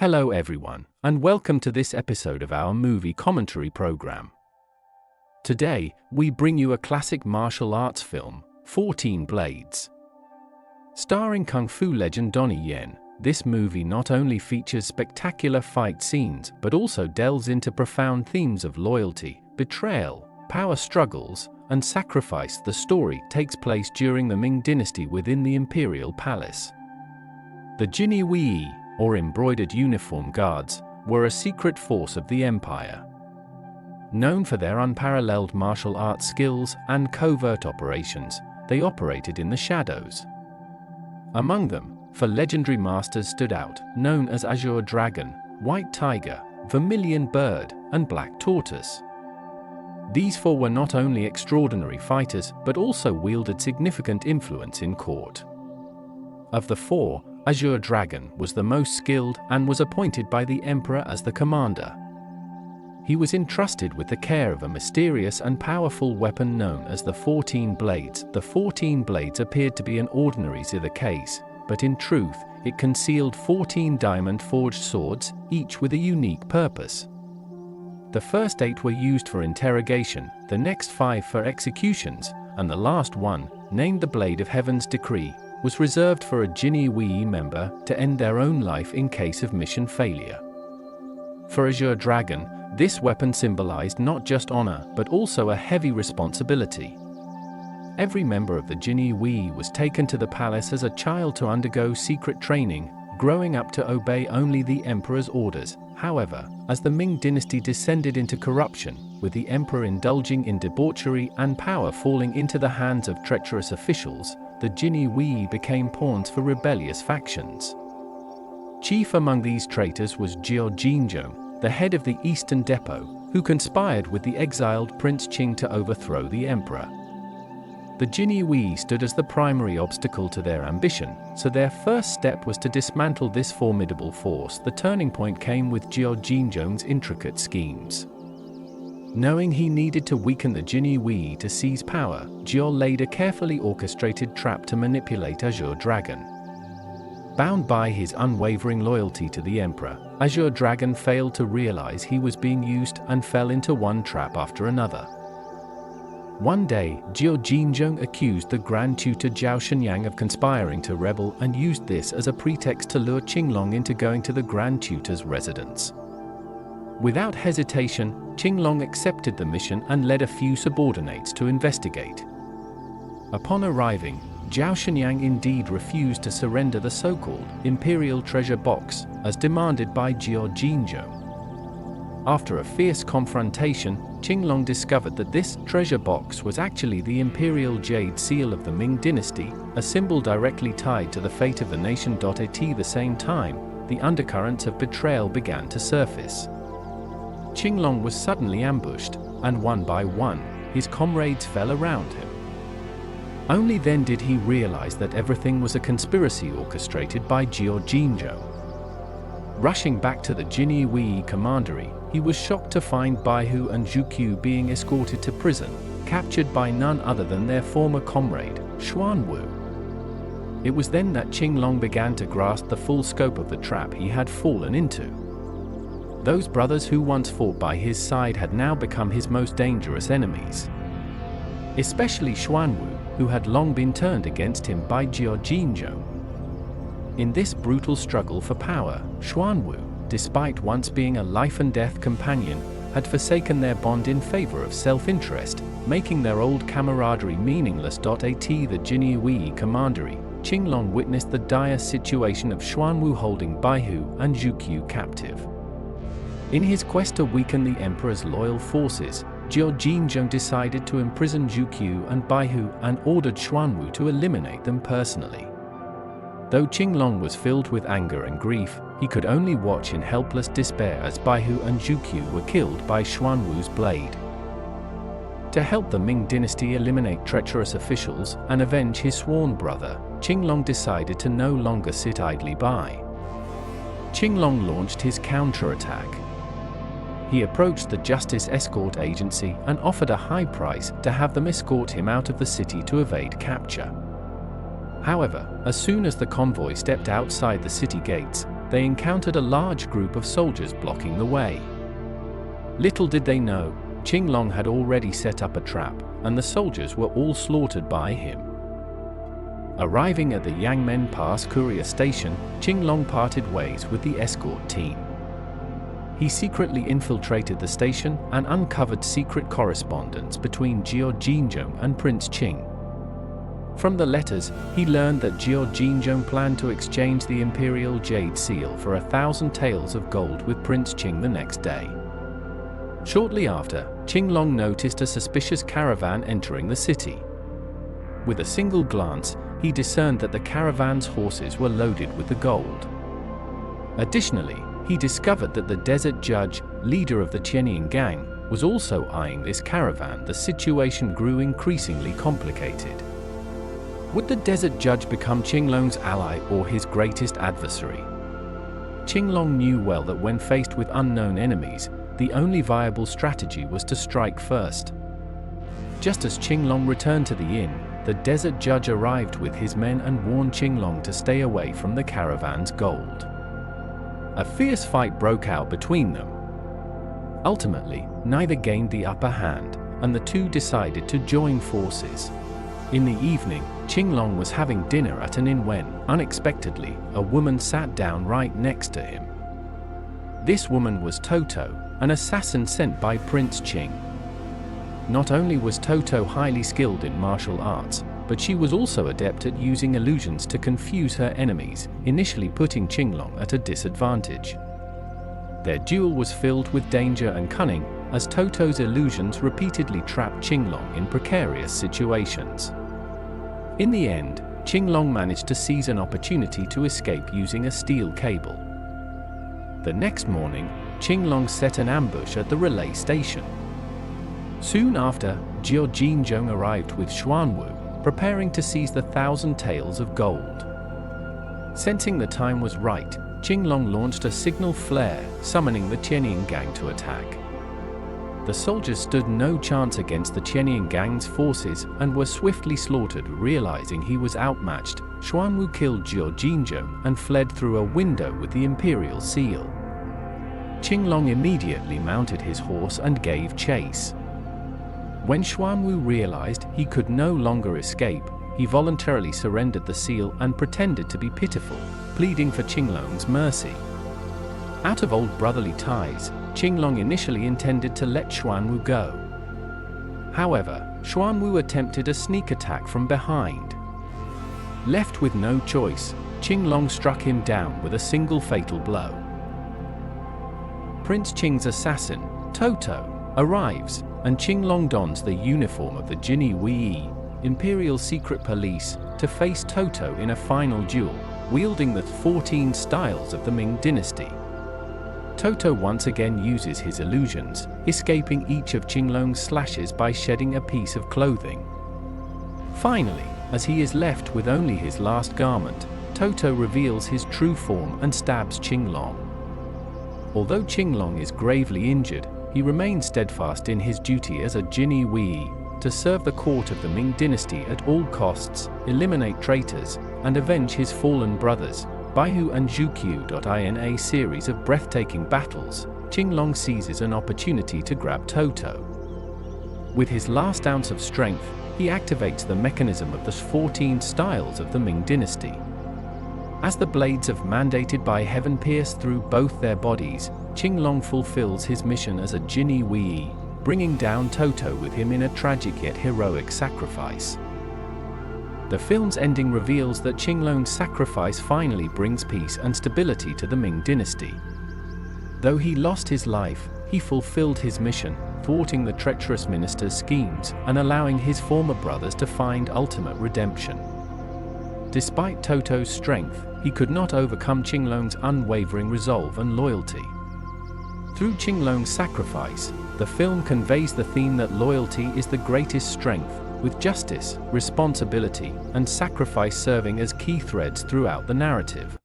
Hello everyone, and welcome to this episode of our movie commentary program. Today, we bring you a classic martial arts film, 14 Blades. Starring kung fu legend Donnie Yen, this movie not only features spectacular fight scenes but also delves into profound themes of loyalty, betrayal, power struggles, and sacrifice. The story takes place during the Ming dynasty within the imperial palace. The Jinni Wei, or embroidered uniform guards, were a secret force of the empire. Known for their unparalleled martial arts skills and covert operations, they operated in the shadows. Among them, four legendary masters stood out, known as Azure Dragon, White Tiger, Vermilion Bird, and Black Tortoise. These four were not only extraordinary fighters but also wielded significant influence in court. Of the four, Azure Dragon was the most skilled and was appointed by the emperor as the commander. He was entrusted with the care of a mysterious and powerful weapon known as the 14 Blades. The 14 Blades appeared to be an ordinary zither case, but in truth, it concealed 14 diamond-forged swords, each with a unique purpose. The first 8 were used for interrogation, the next 5 for executions, and the last one, named the Blade of Heaven's Decree, was reserved for a Jinni Wei member to end their own life in case of mission failure. For Azure Dragon, this weapon symbolized not just honor but also a heavy responsibility. Every member of the Jinni Wei was taken to the palace as a child to undergo secret training, growing up to obey only the emperor's orders. However, as the Ming dynasty descended into corruption, with the emperor indulging in debauchery and power falling into the hands of treacherous officials, the Jinni Wei became pawns for rebellious factions. Chief among these traitors was Jiao Jinzhong, the head of the Eastern Depot, who conspired with the exiled Prince Qing to overthrow the emperor. The Jinni Wei stood as the primary obstacle to their ambition, so their first step was to dismantle this formidable force. The turning point came with Jiao Jinzhong's intricate schemes. Knowing he needed to weaken the Jinni Wei to seize power, Jiao laid a carefully orchestrated trap to manipulate Azure Dragon. Bound by his unwavering loyalty to the emperor, Azure Dragon failed to realize he was being used and fell into one trap after another. One day, Jiao Jinzhong accused the Grand Tutor Zhao Shenyang of conspiring to rebel and used this as a pretext to lure Qinglong into going to the Grand Tutor's residence. Without hesitation, Qinglong accepted the mission and led a few subordinates to investigate. Upon arriving, Zhao Shenyang indeed refused to surrender the so-called imperial treasure box, as demanded by Jiao Jinzhong. After a fierce confrontation, Qinglong discovered that this treasure box was actually the imperial jade seal of the Ming dynasty, a symbol directly tied to the fate of the nation. At the same time, the undercurrents of betrayal began to surface. Qinglong was suddenly ambushed, and one by one, his comrades fell around him. Only then did he realize that everything was a conspiracy orchestrated by Jiao Jinzhong. Rushing back to the Jinni Wei commandery, he was shocked to find Baihu and Zhu Qiu being escorted to prison, captured by none other than their former comrade, Xuanwu. It was then that Qinglong began to grasp the full scope of the trap he had fallen into. Those brothers who once fought by his side had now become his most dangerous enemies. Especially Xuanwu, who had long been turned against him by Jiao Jinzhong. In this brutal struggle for power, Xuanwu, despite once being a life-and-death companion, had forsaken their bond in favor of self-interest, making their old camaraderie meaningless. At the Jinni Wei commandery, Qinglong witnessed the dire situation of Xuanwu holding Baihu and Zhu Qiu captive. In his quest to weaken the emperor's loyal forces, Jiao Jinzhong decided to imprison Zhu Qiu and Baihu and ordered Xuanwu to eliminate them personally. Though Qinglong was filled with anger and grief, he could only watch in helpless despair as Baihu and Zhu Qiu were killed by Xuanwu's blade. To help the Ming dynasty eliminate treacherous officials and avenge his sworn brother, Qinglong decided to no longer sit idly by. Qinglong launched his counterattack. He approached the Justice Escort Agency and offered a high price to have them escort him out of the city to evade capture. However, as soon as the convoy stepped outside the city gates, they encountered a large group of soldiers blocking the way. Little did they know, Qinglong had already set up a trap, and the soldiers were all slaughtered by him. Arriving at the Yangmen Pass courier station, Qinglong parted ways with the escort team. He secretly infiltrated the station and uncovered secret correspondence between Jiao Jinzhong and Prince Qing. From the letters, he learned that Jiao Jinzhong planned to exchange the Imperial Jade Seal for 1,000 taels of gold with Prince Qing the next day. Shortly after, Qinglong noticed a suspicious caravan entering the city. With a single glance, he discerned that the caravan's horses were loaded with the gold. Additionally, he discovered that the desert judge, leader of the Qianying gang, was also eyeing this caravan. The situation grew increasingly complicated. Would the desert judge become Qinglong's ally or his greatest adversary? Qinglong knew well that when faced with unknown enemies, the only viable strategy was to strike first. Just as Qinglong returned to the inn, the desert judge arrived with his men and warned Qinglong to stay away from the caravan's gold. A fierce fight broke out between them. Ultimately, neither gained the upper hand, and the two decided to join forces. In the evening, Qinglong was having dinner at an inn when, unexpectedly, a woman sat down right next to him. This woman was Toto, an assassin sent by Prince Qing. Not only was Toto highly skilled in martial arts, but she was also adept at using illusions to confuse her enemies, initially putting Qinglong at a disadvantage. Their duel was filled with danger and cunning, as Toto's illusions repeatedly trapped Qinglong in precarious situations. In the end, Qinglong managed to seize an opportunity to escape using a steel cable. The next morning, Qinglong set an ambush at the relay station. Soon after, Jiao Jinzhong arrived with Xuanwu, preparing to seize the 1,000 taels of gold. Sensing the time was right, Qinglong launched a signal flare, summoning the Qianying gang to attack. The soldiers stood no chance against the Qianying gang's forces and were swiftly slaughtered. Realizing he was outmatched, Xuanwu killed Jiao Jinzhong and fled through a window with the Imperial Seal. Qinglong immediately mounted his horse and gave chase. When Xuanwu realized he could no longer escape, he voluntarily surrendered the seal and pretended to be pitiful, pleading for Qinglong's mercy. Out of old brotherly ties, Qinglong initially intended to let Xuanwu go. However, Xuanwu attempted a sneak attack from behind. Left with no choice, Qinglong struck him down with a single fatal blow. Prince Qing's assassin, Toto, arrives, and Qinglong dons the uniform of the Jinni Wei, Imperial Secret Police, to face Toto in a final duel, wielding the 14 styles of the Ming Dynasty. Toto once again uses his illusions, escaping each of Qinglong's slashes by shedding a piece of clothing. Finally, as he is left with only his last garment, Toto reveals his true form and stabs Qinglong. Although Qinglong is gravely injured, he remains steadfast in his duty as a Jinni Wei, to serve the court of the Ming Dynasty at all costs, eliminate traitors, and avenge his fallen brothers. Baihu and Zhuqiu. In a series of breathtaking battles, Qinglong seizes an opportunity to grab Toto. With his last ounce of strength, he activates the mechanism of the 14 styles of the Ming Dynasty. As the blades of mandated by heaven pierce through both their bodies, Qinglong fulfills his mission as a Jinni Wei, bringing down Toto with him in a tragic yet heroic sacrifice. The film's ending reveals that Qinglong's sacrifice finally brings peace and stability to the Ming Dynasty. Though he lost his life, he fulfilled his mission, thwarting the treacherous minister's schemes and allowing his former brothers to find ultimate redemption. Despite Toto's strength, he could not overcome Qinglong's unwavering resolve and loyalty. Through Qinglong's sacrifice, the film conveys the theme that loyalty is the greatest strength, with justice, responsibility, and sacrifice serving as key threads throughout the narrative.